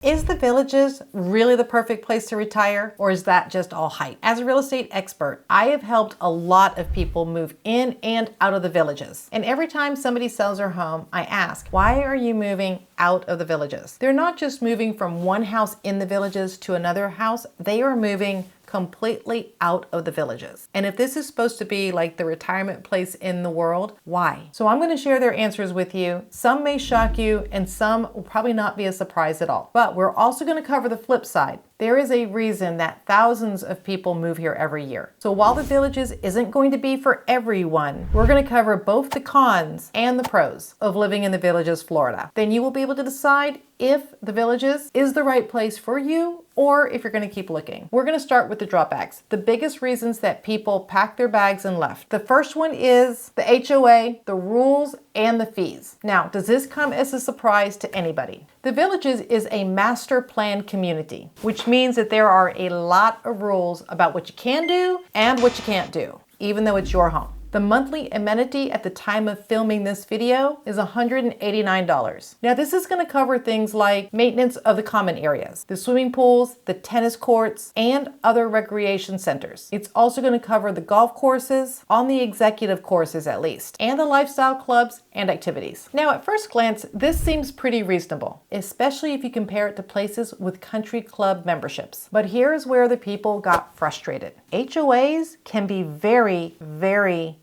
Is the Villages really the perfect place to retire, or is that just all hype? As a real estate expert, I have helped a lot of people move in and out of the Villages. And every time somebody sells their home, I ask, why are you moving out of the Villages? They're not just moving from one house in the Villages to another house, they are moving completely out of the Villages. And if this is supposed to be like the retirement place in the world, why? So I'm going to share their answers with you. Some may shock you and some will probably not be a surprise at all. But we're also going to cover the flip side. There is a reason that thousands of people move here every year. So while the Villages isn't going to be for everyone, we're going to cover both the cons and the pros of living in the Villages, Florida. Then you will be able to decide if the Villages is the right place for you or if you're going to keep looking. We're going to start with the drawbacks, the biggest reasons that people pack their bags and left. The first one is the HOA, the rules, and the fees. Now, does this come as a surprise to anybody? The Villages is a master plan community, which means that there are a lot of rules about what you can do and what you can't do, even though it's your home. The monthly amenity at the time of filming this video is $189. Now this is going to cover things like maintenance of the common areas, the swimming pools, the tennis courts, and other recreation centers. It's also going to cover the golf courses, on the executive courses at least, and the lifestyle clubs and activities. Now at first glance, this seems pretty reasonable, especially if you compare it to places with country club memberships. But here's where the people got frustrated. HOAs can be very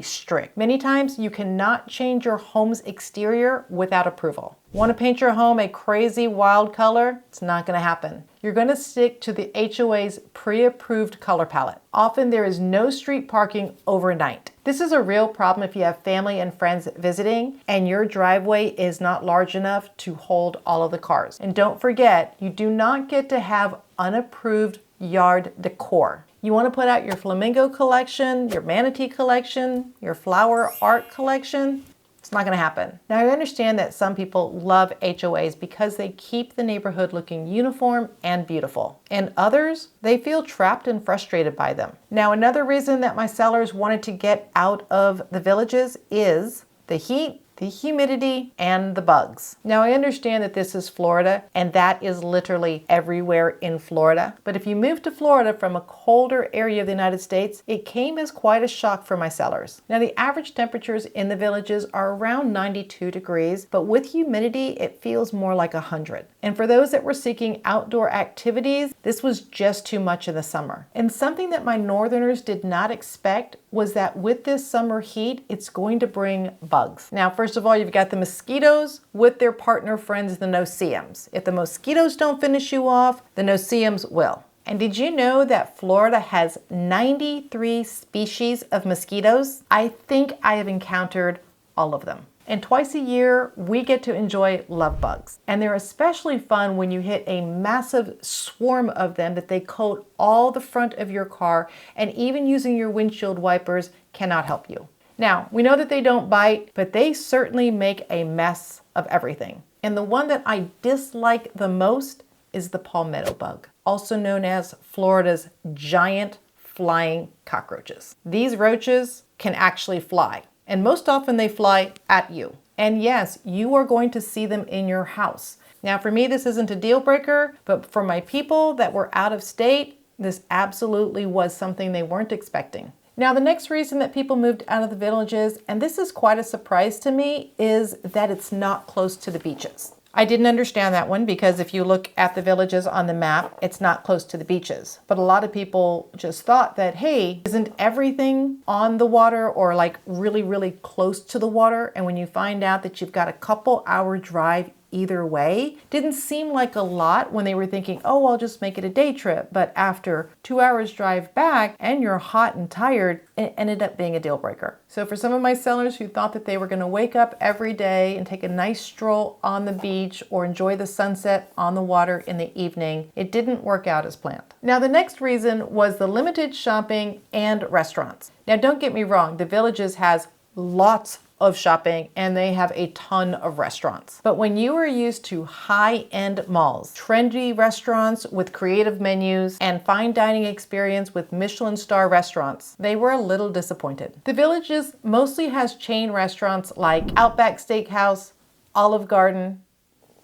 strict. Many times you cannot change your home's exterior without approval. Want to paint your home a crazy wild color? It's not going to happen. You're going to stick to the HOA's pre-approved color palette. Often there is no street parking overnight. This is a real problem if you have family and friends visiting and your driveway is not large enough to hold all of the cars. And don't forget, you do not get to have unapproved yard decor. You want to put out your flamingo collection, your manatee collection, your flower art collection. It's not going to happen. Now I understand that some people love HOAs because they keep the neighborhood looking uniform and beautiful. And others, they feel trapped and frustrated by them. Now another reason that my sellers wanted to get out of the Villages is the heat, the humidity, and the bugs. Now I understand that this is Florida and that is literally everywhere in Florida. But if you move to Florida from a colder area of the United States, it came as quite a shock for my sellers. Now the average temperatures in the Villages are around 92 degrees, but with humidity, it feels more like 100. And for those that were seeking outdoor activities, this was just too much in the summer. And something that my northerners did not expect was that with this summer heat, it's going to bring bugs. Now, first of all, you've got the mosquitoes with their partner friends, the no-see-ums. If the mosquitoes don't finish you off, the no-see-ums will. And did you know that Florida has 93 species of mosquitoes? I think I have encountered all of them. And twice a year, we get to enjoy love bugs. And they're especially fun when you hit a massive swarm of them that they coat all the front of your car, and even using your windshield wipers cannot help you. Now, we know that they don't bite, but they certainly make a mess of everything. And the one that I dislike the most is the palmetto bug, also known as Florida's giant flying cockroaches. These roaches can actually fly. And most often they fly at you. And yes, you are going to see them in your house. Now for me, this isn't a deal breaker, but for my people that were out of state, this absolutely was something they weren't expecting. Now the next reason that people moved out of the Villages, and this is quite a surprise to me, is that it's not close to the beaches. I didn't understand that one because if you look at the Villages on the map, it's not close to the beaches. But a lot of people just thought that, hey, isn't everything on the water or like really close to the water? And when you find out that you've got a couple hour drive either way, didn't seem like a lot when they were thinking, oh, I'll just make it a day trip. But after 2 hours drive back and you're hot and tired, it ended up being a deal breaker. So for some of my sellers who thought that they were going to wake up every day and take a nice stroll on the beach or enjoy the sunset on the water in the evening, it didn't work out as planned. Now the next reason was the limited shopping and restaurants. Now don't get me wrong, the Villages has lots of shopping and they have a ton of restaurants. But when you are used to high-end malls, trendy restaurants with creative menus, and fine dining experience with Michelin star restaurants, they were a little disappointed. The Villages mostly has chain restaurants like Outback Steakhouse, Olive Garden,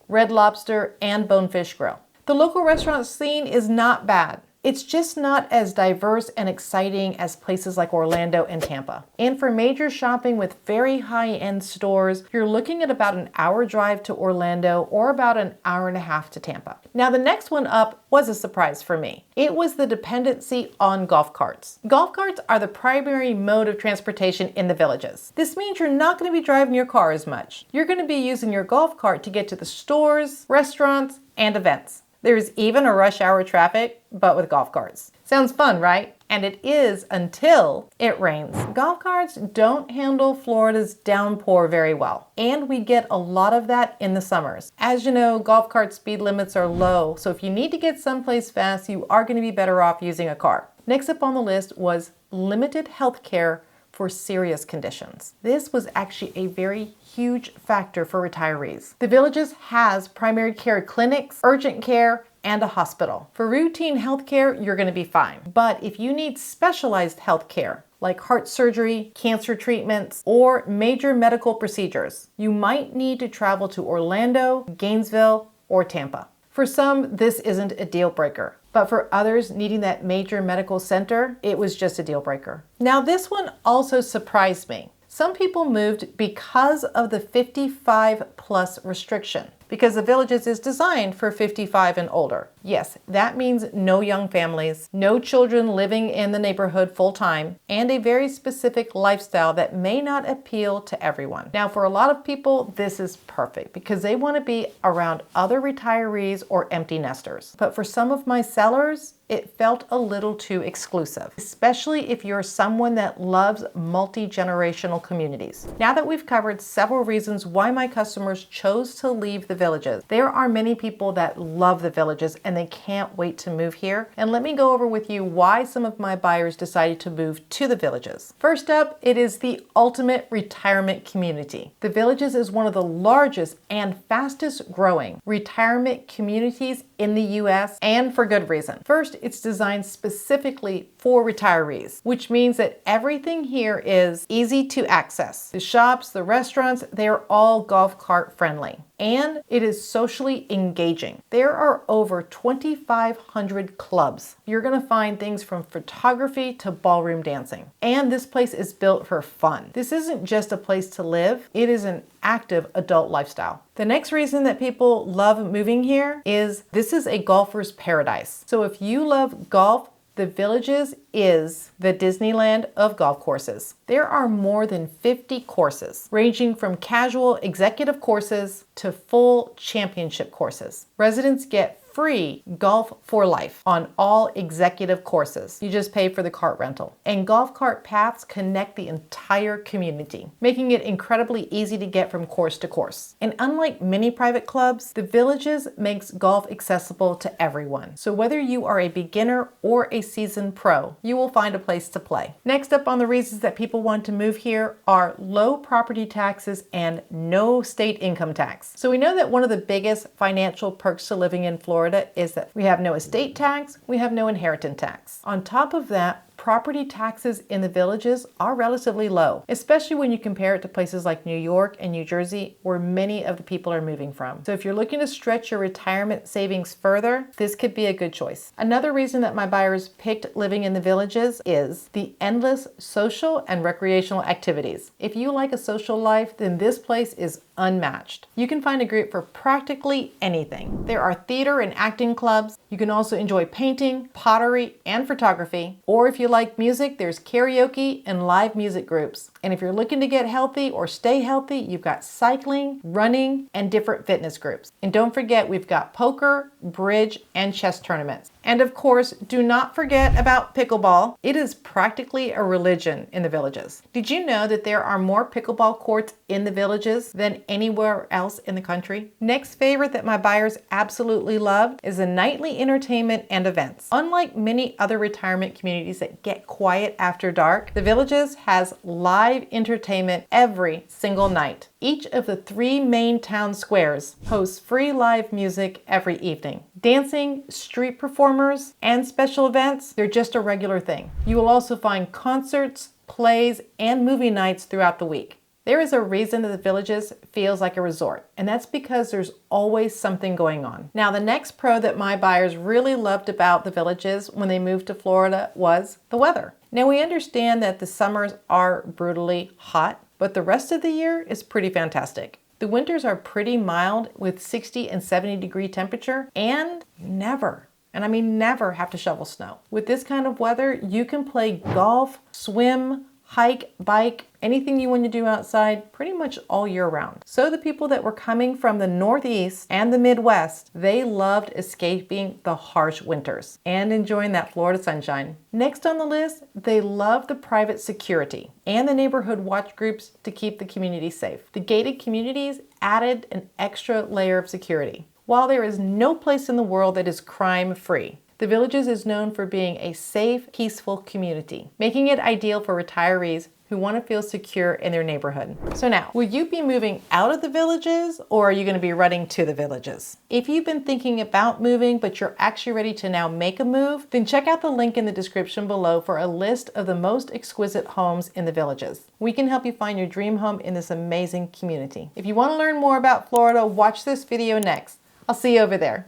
Red Lobster, and Bonefish Grill. The local restaurant scene is not bad. It's just not as diverse and exciting as places like Orlando and Tampa. And for major shopping with very high-end stores, you're looking at about an hour drive to Orlando or about an hour and a half to Tampa. Now the next one up was a surprise for me. It was the dependency on golf carts. Golf carts are the primary mode of transportation in the villages. This means you're not going to be driving your car as much. You're going to be using your golf cart to get to the stores, restaurants, and events. There's even a rush hour traffic, but with golf carts. Sounds fun, right? And it is until it rains. Golf carts don't handle Florida's downpour very well, and we get a lot of that in the summers. As you know, golf cart speed limits are low, so if you need to get someplace fast, you are going to be better off using a car. Next up on the list was limited health care for serious conditions. This was actually a very huge factor for retirees. The Villages has primary care clinics, urgent care, and a hospital. For routine health care, you're going to be fine. But if you need specialized health care, like heart surgery, cancer treatments, or major medical procedures, you might need to travel to Orlando, Gainesville, or Tampa. For some, this isn't a deal breaker. But for others needing that major medical center, it was just a deal breaker. Now this one also surprised me. Some people moved because of the 55 plus restriction, because the Villages is designed for 55 and older. Yes, that means no young families, no children living in the neighborhood full time, and a very specific lifestyle that may not appeal to everyone. Now, for a lot of people, this is perfect because they want to be around other retirees or empty nesters. But for some of my sellers, it felt a little too exclusive, especially if you're someone that loves multi-generational communities. Now that we've covered several reasons why my customers chose to leave the Villages, there are many people that love the Villages and they can't wait to move here. And let me go over with you why some of my buyers decided to move to the Villages. First up, it is the ultimate retirement community. The Villages is one of the largest and fastest growing retirement communities in the US, and for good reason. First, it's designed specifically for retirees, which means that everything here is easy to access. The shops, the restaurants, they're all golf cart friendly. And it is socially engaging. There are over 2,500 clubs. You're gonna find things from photography to ballroom dancing. And this place is built for fun. This isn't just a place to live, it is an active adult lifestyle. The next reason that people love moving here is this is a golfer's paradise. So if you love golf, the Villages is the Disneyland of golf courses. There are more than 50 courses, ranging from casual executive courses to full championship courses. Residents get free golf for life on all executive courses. You just pay for the cart rental. And golf cart paths connect the entire community, making it incredibly easy to get from course to course. And unlike many private clubs, the Villages makes golf accessible to everyone. So whether you are a beginner or a seasoned pro, you will find a place to play. Next up on the reasons that people want to move here are low property taxes and no state income tax. So we know that one of the biggest financial perks to living in Florida is that we have no estate tax, we have no inheritance tax. On top of that, property taxes in the Villages are relatively low, especially when you compare it to places like New York and New Jersey, where many of the people are moving from. So if you're looking to stretch your retirement savings further, this could be a good choice. Another reason that my buyers picked living in the Villages is the endless social and recreational activities. If you like a social life, then this place is unmatched. You can find a group for practically anything. There are theater and acting clubs. You can also enjoy painting, pottery, and photography. Or if you like music, there's karaoke and live music groups. And if you're looking to get healthy or stay healthy, you've got cycling, running, and different fitness groups. And don't forget, we've got poker, bridge, and chess tournaments. And of course, do not forget about pickleball. It is practically a religion in the Villages. Did you know that there are more pickleball courts in the Villages than anywhere else in the country? Next favorite that my buyers absolutely love is the nightly entertainment and events. Unlike many other retirement communities that get quiet after dark, the Villages has live entertainment every single night. Each of the 3 main town squares hosts free live music every evening. Dancing, street performers, and special events, they're just a regular thing. You will also find concerts, plays, and movie nights throughout the week. There is a reason that the Villages feels like a resort, and that's because there's always something going on. Now, the next pro that my buyers really loved about the Villages when they moved to Florida was the weather. Now, we understand that the summers are brutally hot, but the rest of the year is pretty fantastic. The winters are pretty mild with 60 and 70 degree temperature, and you never, and I mean never, have to shovel snow. With this kind of weather, you can play golf, swim, hike, bike, anything you want to do outside pretty much all year round. So the people that were coming from the Northeast and the Midwest, they loved escaping the harsh winters and enjoying that Florida sunshine. Next on the list, they love the private security and the neighborhood watch groups to keep the community safe. The gated communities added an extra layer of security. While there is no place in the world that is crime-free, the Villages is known for being a safe, peaceful community, making it ideal for retirees who want to feel secure in their neighborhood. So now, will you be moving out of the Villages, or are you going to be running to the Villages? If you've been thinking about moving, but you're actually ready to now make a move, then check out the link in the description below for a list of the most exquisite homes in the Villages. We can help you find your dream home in this amazing community. If you want to learn more about Florida, watch this video next. I'll see you over there.